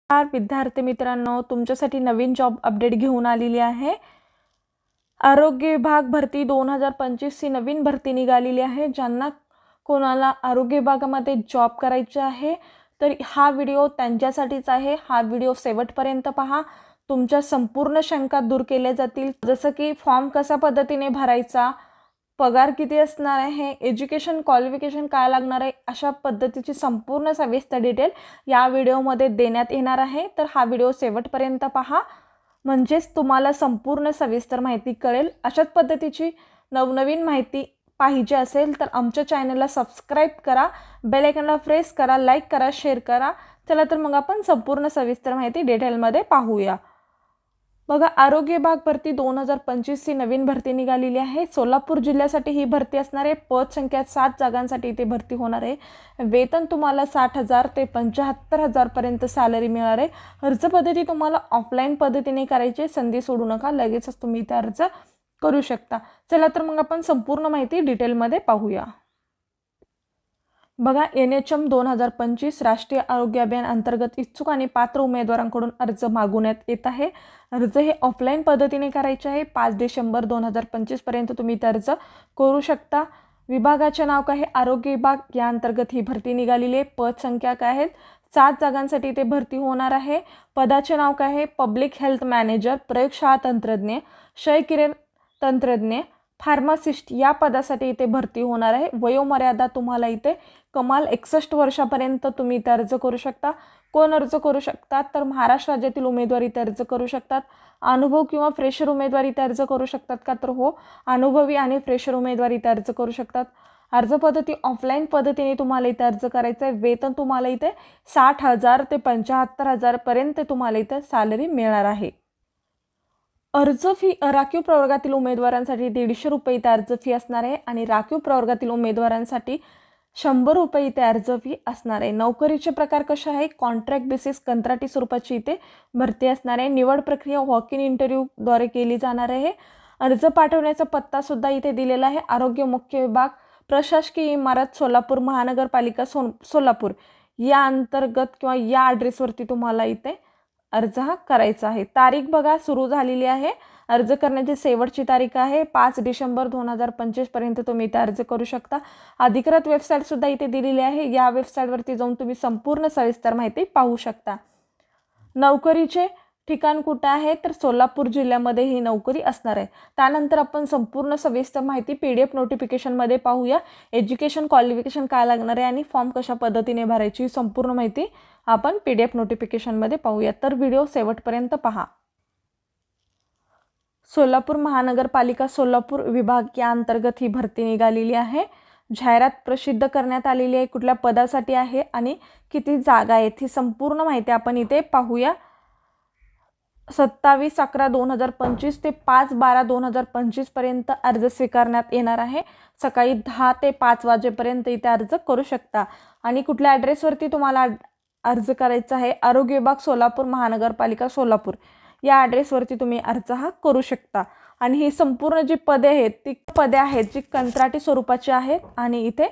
विद्यार्थी मित्रांनो, तुमच्यासाठी नवीन जॉब अपडेट घेऊन आलेली आहे। आरोग्य विभाग भरती 2025 ची नवीन भरती निघालेली आहे। ज्यांना कोणाला आरोग्य विभागामध्ये जॉब करायचा आहे तर हा व्हिडिओ त्यांच्यासाठीच आहे। हा व्हिडिओ शेवटपर्यंत पहा, तुमच्या संपूर्ण शंका दूर केल्या जातील। जसं की फॉर्म कशा पद्धतीने भरायचा, पगार किती असणार आहे, एज्युकेशन क्वालिफिकेशन काय लागणार आहे, अशा पद्धतीची संपूर्ण सविस्तर डिटेल या व्हिडिओमध्ये देण्यात येणार आहे। तर हा व्हिडिओ शेवटपर्यंत पहा, म्हणजेच तुम्हाला संपूर्ण सविस्तर माहिती कळेल। अशाच पद्धतीची नवनवीन माहिती पाहिजे असेल तर आमच्या चॅनलला सबस्क्राइब करा, बेल आयकॉनला प्रेस करा, लाईक करा, शेअर करा। चला तर मग आपण संपूर्ण सविस्तर माहिती डिटेलमध्ये पाहूया। बघा, आरोग्य विभाग भरती 2025 ची नवीन भरती निघालेली आहे। सोलापूर जिल्ह्यासाठी ही भरती असणार आहे। पद संख्या 7 जागांसाठी इथे भरती होणार आहे। वेतन तुम्हाला 60,000 ते 75,000 पर्यंत सॅलरी मिळणार आहे। अर्ज पद्धती तुम्हाला ऑफलाईन पद्धतीने करायची, संधी सोडू नका, लगेचच तुम्ही इथे अर्ज करू शकता। चला तर मग आपण संपूर्ण माहिती डिटेलमध्ये पाहूया। बघा, NHM 2025 राष्ट्रीय आरोग्य अभियान अंतर्गत इच्छुक आणि पात्र उमेदवारांकडून अर्ज मागवण्यात येत आहे। अर्ज हे ऑफलाईन पद्धतीने करायचे आहे। 5 डिसेंबर 2025 पर्यंत तुम्ही अर्ज करू शकता। विभागाचे नाव काय आहे, आरोग्य विभाग या अंतर्गत ही भरती निघालेली आहे। पद संख्या काय आहेत, 7 जागांसाठी ते भरती होणार आहे। पदाचे नाव काय आहे, पब्लिक हेल्थ मॅनेजर, प्रयोगशाळा तंत्रज्ञ, क्षयकिरण तंत्रज्ञ, फार्मासिस्ट या पदासाठी इथे भरती होणार आहे। वयोमर्यादा तुम्हाला इथे कमाल 61 वर्षापर्यंत तुम्ही इथे अर्ज करू शकता। कोण अर्ज करू शकतात तर महाराष्ट्र राज्यातील उमेदवार इथे अर्ज करू शकतात। अनुभव किंवा फ्रेशर उमेदवार इथे अर्ज करू शकतात का तर हो, अनुभवी आणि फ्रेशर उमेदवार इथे अर्ज करू शकतात। अर्ज पद्धती ऑफलाईन पद्धतीने तुम्हाला इथे अर्ज करायचं आहे। वेतन तुम्हाला इथे 60,000 ते 75,000 पर्यंत तुम्हाला इथे सॅलरी मिळणार आहे। अर्ज फी राखीव प्रवर्गातील उमेदवारांसाठी 150 रुपये इथे अर्ज फी असणार आहे आणि राखीव प्रवर्गातील उमेदवारांसाठी 100 रुपये इथे अर्ज फी असणार आहे। नोकरीचे प्रकार कसे आहे, कॉन्ट्रॅक्ट बेसिस कंत्राटी स्वरूपाची इथे भरती असणार आहे। निवड प्रक्रिया वॉक इन इंटरव्ह्यूद्वारे केली जाणार आहे। अर्ज पाठवण्याचा पत्ता सुद्धा इथे दिलेला आहे। आरोग्य मुख्य विभाग, प्रशासकीय इमारत, सोलापूर महानगरपालिका सोलापूर या अंतर्गत किंवा या ॲड्रेसवरती तुम्हाला इथे अर्ज हा करायचा आहे। तारीख बघा सुरू झालेली आहे। अर्ज करण्याची शेवटची तारीख आहे 5 डिसेंबर 2025 पर्यंत तुम्ही इथे अर्ज करू शकता। अधिकृत वेबसाईट सुद्धा इथे दिलेली आहे। या वेबसाईटवरती जाऊन तुम्ही संपूर्ण सविस्तर माहिती पाहू शकता। नोकरीचे ठिकाण कुठे आहे तर सोलापूर जिल्ह्यामध्ये ही नोकरी असणार आहे। त्यानंतर आपण संपूर्ण सविस्तर माहिती PDF नोटिफिकेशनमध्ये पाहूया। एज्युकेशन क्वालिफिकेशन काय लागणार आहे आणि फॉर्म कशा पद्धतीने भरायची, संपूर्ण माहिती आपण PDF नोटिफिकेशनमध्ये पाहूया। तर व्हिडिओ शेवटपर्यंत पहा। सोलापूर महानगरपालिका सोलापूर विभाग या अंतर्गत ही भरती निघालेली आहे। जाहिरात प्रसिद्ध करण्यात आलेली आहे। कुठल्या पदासाठी आहे आणि किती जागा आहेत ही संपूर्ण माहिती आपण इथे पाहूया। 27/11/2025 ते 5/12/2025 पर्यंत अर्ज स्वीकारण्यात येणार आहे। सकाळी 10 ते 5 वाजेपर्यंत इथे अर्ज करू शकता। आणि कुठल्या ॲड्रेसवरती तुम्हाला अर्ज करायचा आहे, आरोग्य विभाग सोलापूर महानगरपालिका सोलापूर या ॲड्रेसवरती तुम्ही अर्ज हा करू शकता। आणि ही संपूर्ण जी पदे आहेत ती पदे आहेत जी कंत्राटी स्वरूपाची आहेत आणि इथे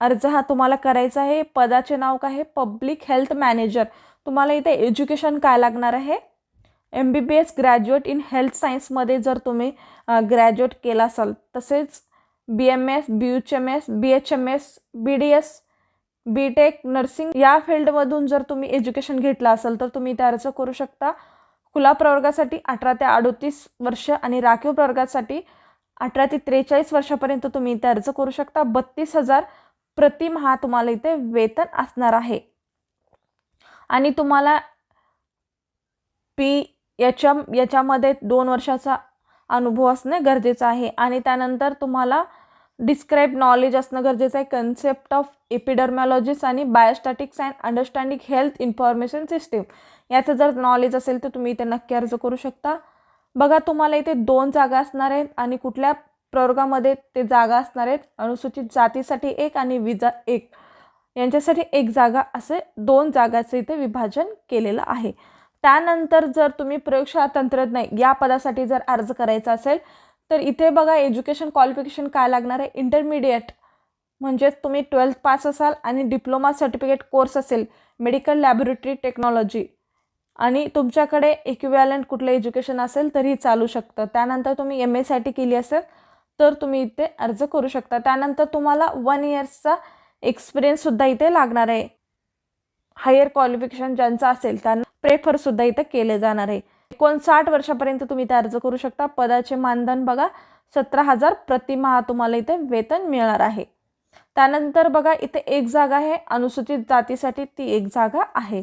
अर्ज हा तुम्हाला करायचा आहे। पदाचे नाव काय आहे, पब्लिक हेल्थ मॅनेजर। तुम्हाला इथे एज्युकेशन काय लागणार आहे, MBBS ग्रॅज्युएट इन हेल्थ सायन्समध्ये जर तुम्ही ग्रॅज्युएट केला असाल, तसेच BMS, BHMS, BHMS, BDS, BTech nursing या फील्डमधून जर तुम्ही एज्युकेशन घेतलं असेल तर तुम्ही इथे अर्ज करू शकता। खुला प्रवर्गासाठी 18 ते 38 वर्ष आणि राखीव प्रवर्गासाठी 18 ते 43 वर्षापर्यंत तुम्ही इथे अर्ज करू शकता। 32,000 प्रतिमाह तुम्हाला इथे वेतन असणार आहे। आणि तुम्हाला PHM याच्यामध्ये 2 वर्षाचा अनुभव असणे गरजेचं आहे। आणि त्यानंतर तुम्हाला डिस्क्राइब नॉलेज असणं गरजेचं आहे। कन्सेप्ट ऑफ एपिडर्मॉलॉजिस्ट आणि biostatistics and understanding health information system याचं जर नॉलेज असेल तर तुम्ही इथे नक्की अर्ज करू शकता। बघा, तुम्हाला इथे 2 जागा असणार आहेत आणि कुठल्या प्रवर्गामध्ये ते जागा असणार आहेत, अनुसूचित जातीसाठी 1 आणि विजा 1 यांच्यासाठी 1 जागा, असे 2 जागाचं इथे विभाजन केलेलं आहे। त्यानंतर जर तुम्ही प्रयोगशाळा तंत्रज्ञ या पदासाठी जर अर्ज करायचा असेल तर इथे बघा एज्युकेशन क्वालिफिकेशन काय लागणार आहे, इंटरमिडिएट म्हणजेच तुम्ही 12th पास असाल आणि डिप्लोमा सर्टिफिकेट कोर्स असेल मेडिकल लॅबोरेटरी टेक्नॉलॉजी आणि तुमच्याकडे इक्विव्हॅलंट कुठलं एज्युकेशन असेल तरी चालू शकतं. त्यानंतर तुम्ही MA केली असेल तर तुम्ही इथे अर्ज करू शकता. त्यानंतर तुम्हाला 1 इयर्सचा एक्सपिरियन्ससुद्धा इथे लागणार आहे. हायर क्वालिफिकेशन ज्यांचं असेल त्यांना प्रेफरसुद्धा इथे केले जाणार आहे. 59 वर्षापर्यंत तुम्ही इथे अर्ज करू शकता. पदाचे मानधन बघा 17,000 प्रतिमाह तुम्हाला इथे वेतन मिळणार आहे. त्यानंतर बघा इथे एक जागा आहे अनुसूचित जातीसाठी, ती एक जागा आहे.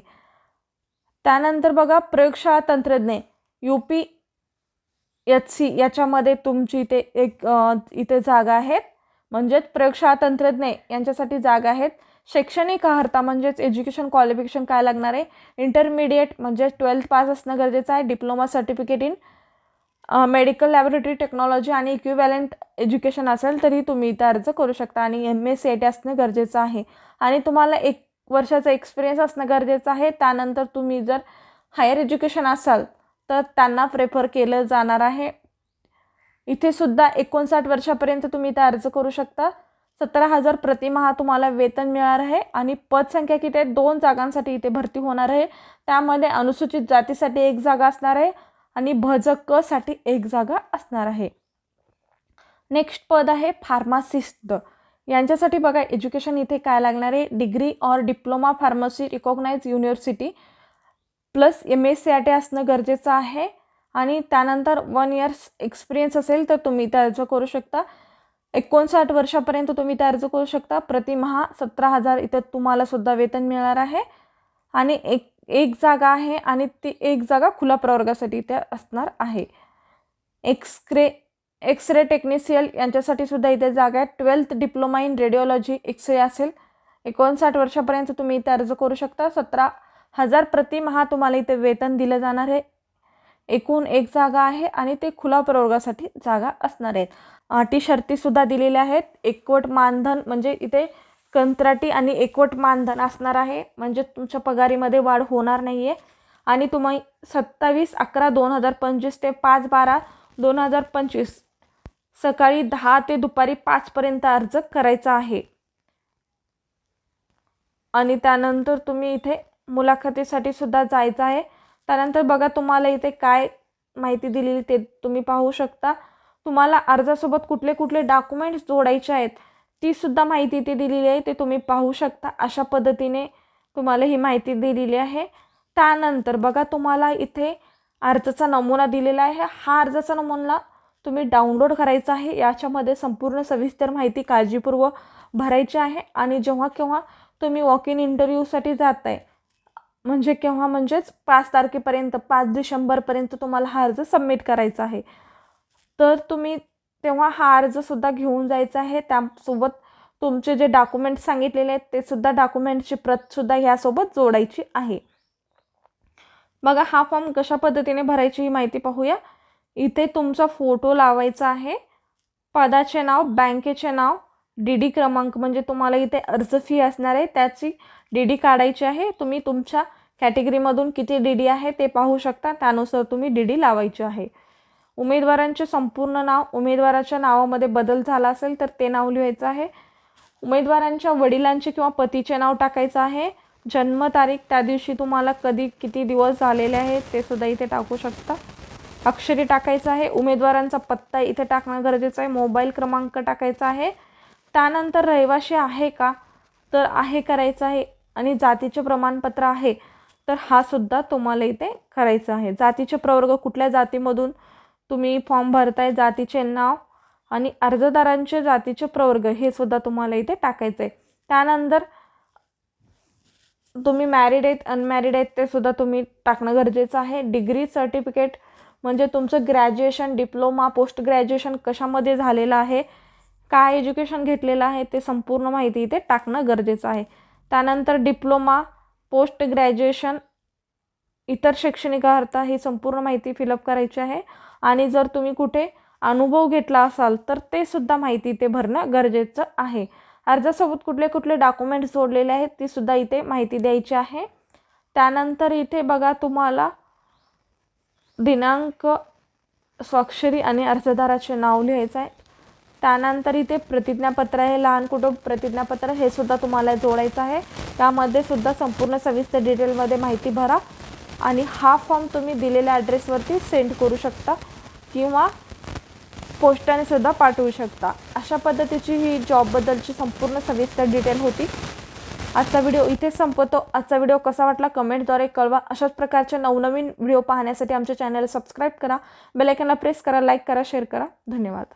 त्यानंतर बघा प्रयोगशाळा तंत्रज्ञ UPHC याच्यामध्ये तुमची इथे इथे जागा आहेत. म्हणजेच प्रयोगशाळा तंत्रज्ञ यांच्यासाठी जागा आहेत. शैक्षणिक अर्हता म्हणजेच एज्युकेशन क्वालिफिकेशन काय लागणार आहे, इंटरमिडिएट म्हणजे 12th पास असणं गरजेचं आहे. Diploma certificate in medical laboratory technology आणि इक्विव्हॅलंट एज्युकेशन असेल तरी तुम्ही इथे अर्ज करू शकता. आणि MA असणं गरजेचं आहे. आणि तुम्हाला 1 वर्षाचा एक्सपिरियन्स असणं गरजेचं आहे. त्यानंतर तुम्ही जर हायर एज्युकेशन असाल तर त्यांना प्रेफर केलं जाणार आहे. इथे सुद्धा 59 वर्षापर्यंत तुम्ही इथे अर्ज करू शकता. 17,000 प्रतिमाह तुम्हाला वेतन मिळणार आहे. आणि पदसंख्या किती आहे, 2 जागांसाठी इथे भरती होणार आहे. त्यामध्ये अनुसूचित जातीसाठी 1 जागा असणार आहे आणि भजक साठी 1 जागा असणार आहे. नेक्स्ट पद आहे फार्मासिस्ट. यांच्यासाठी बघा एज्युकेशन इथे काय लागणार आहे, डिग्री और diploma pharmacy recognised university plus MA असणं गरजेचं आहे. आणि त्यानंतर 1 इयर्स एक्सपिरियन्स असेल तर तुम्ही इथे अर्ज करू शकता. 59 वर्षापर्यंत तुम्ही इथे अर्ज करू शकता. प्रतिमाह 17,000 इथे तुम्हाला सुद्धा वेतन मिळणार आहे. आणि एक जागा आहे आणि ती 1 जागा खुल्या प्रवर्गासाठी इथे असणार आहे. एक्सरे टेक्निशियल यांच्यासाठी सुद्धा इथे जागा आहे. 12th diploma in radiology x ray असेल. 59 वर्षापर्यंत तुम्ही इथे अर्ज करू शकता. 17,000 प्रतिमाह तुम्हाला इथे वेतन दिलं जाणार आहे. एकूण 1 जागा आहे आणि ते खुला प्रवर्गासाठी जागा असणार आहेत. अटी शर्तीसुद्धा दिलेल्या आहेत. एकवट मानधन म्हणजे इथे कंत्राटी आणि एकवट मानधन असणार आहे. म्हणजे तुमच्या पगारीमध्ये वाढ होणार नाही आहे. आणि तुम्ही 27/11/2025 ते 5/12/2025 सकाळी 10 ते दुपारी 5 पर्यंत अर्ज करायचा आहे. आणि त्यानंतर तुम्ही इथे मुलाखतीसाठी सुद्धा जायचं आहे. त्यानंतर बघा तुम्हाला इथे काय माहिती दिलेली ते तुम्ही पाहू शकता. तुम्हाला अर्जासोबत कुठले कुठले डॉक्युमेंट्स जोडायचे आहेत ती सुद्धा माहिती इथे दिलेली आहे, ते तुम्ही पाहू शकता. अशा पद्धतीने तुम्हाला ही माहिती दिलेली आहे. त्यानंतर बघा तुम्हाला इथे अर्जाचा नमुना दिलेला आहे. हा अर्जाचा नमुना तुम्ही डाउनलोड करायचा आहे. याच्यामध्ये संपूर्ण सविस्तर माहिती काळजीपूर्वक भरायची आहे. आणि जेव्हा केव्हा तुम्ही वॉक इन इंटरव्ह्यूसाठी जाताय म्हणजे केव्हा म्हणजेच 5 तारखेपर्यंत 5 डिसेंबरपर्यंत तुम्हाला हा अर्ज सबमिट करायचा आहे. तर तुम्ही तेव्हा हा अर्जसुद्धा घेऊन जायचा आहे. त्यासोबत तुमचे जे डॉक्युमेंट्स सांगितलेले आहेत ते सुद्धा डॉक्युमेंटची प्रतसुद्धा ह्यासोबत जोडायची आहे. बघा हा फॉर्म कशा पद्धतीने भरायची ही माहिती पाहूया. इथे तुमचा फोटो लावायचा आहे, पदाचे नाव, बँकेचे नाव, DD क्रमांक म्हणजे तुम्हाला इथे अर्ज फी असणार आहे त्याची DD काढायची आहे. तुम्ही तुमच्या कॅटेगरीमधून किती DD आहे ते पाहू शकता. त्यानुसार तुम्ही DD लावायची आहे. उमेदवारांचे संपूर्ण नाव, उमेदवाराच्या नावामध्ये बदल झाला असेल तर ते नाव लिहायचं आहे. उमेदवारांच्या वडिलांचे किंवा पतीचे नाव टाकायचं आहे. जन्मतारीख, त्या दिवशी तुम्हाला कधी किती दिवस झालेले आहेत ते सुद्धा इथे टाकू शकता. अक्षरी टाकायचं आहे. उमेदवारांचा पत्ता इथे टाकणं गरजेचं आहे. मोबाईल क्रमांक टाकायचा आहे. त्यानंतर रहिवाशी आहे का तर आहे करायचं आहे. आणि जातीचे प्रमाणपत्र आहे तर हा सुद्धा तुम्हाला इथे करायचं आहे. जातीचे प्रवर्ग, कुठल्या जातीमधून तुम्ही फॉर्म भरताय, जातीचे नाव आणि अर्जदारांचे जातीचे प्रवर्ग हे सुद्धा तुम्हाला इथे टाकायचं आहे. त्यानंतर तुम्ही मॅरिड आहेत अनमॅरिड आहेत ते सुद्धा तुम्ही टाकणं गरजेचं आहे. डिग्री सर्टिफिकेट म्हणजे तुमचं ग्रॅज्युएशन, डिप्लोमा, पोस्ट ग्रॅज्युएशन कशामध्ये झालेलं आहे, काय एज्युकेशन घेतलेलं आहे ते संपूर्ण माहिती इथे टाकणं गरजेचं आहे. त्यानंतर डिप्लोमा, पोस्ट ग्रॅज्युएशन, इतर शैक्षणिक अर्हता ही संपूर्ण माहिती फिलअप करायची आहे. आणि जर तुम्ही कुठे अनुभव घेतला असाल तर ते सुद्धा माहिती इथे भरणं गरजेचं आहे. अर्जासोबत कुठले कुठले डॉक्युमेंट्स जोडलेले आहेत ती सुद्धा इथे माहिती द्यायची आहे. त्यानंतर इथे बघा तुम्हाला दिनांक, स्वाक्षरी आणि अर्जदाराचे नाव लिहायचं आहे. त्यानंतर इथे प्रतिज्ञापत्र आहे, लहान कुटुंब प्रतिज्ञापत्र, हे सुद्धा तुम्हाला जोडायचं आहे। त्यामध्ये सुद्धा संपूर्ण सविस्तर डिटेलमध्ये माहिती भरा आणि हा फॉर्म तुम्ही दिलेल्या ॲड्रेसवरती सेंड करू शकता किंवा पोस्टाने सुद्धा पाठवू शकता। अशा पद्धतीची ही जॉबबद्दलची संपूर्ण सविस्तर डिटेल होती। आजचा व्हिडिओ इथे संपवतो। आजचा व्हिडिओ कसा वाटला कमेंटद्वारे कळवा। अशाच प्रकारचे नवनवीन व्हिडिओ पाहण्यासाठी आमच्या चॅनलला सबस्क्राईब करा, बेल आयकॉनला प्रेस करा, लाईक करा, शेअर करा। धन्यवाद।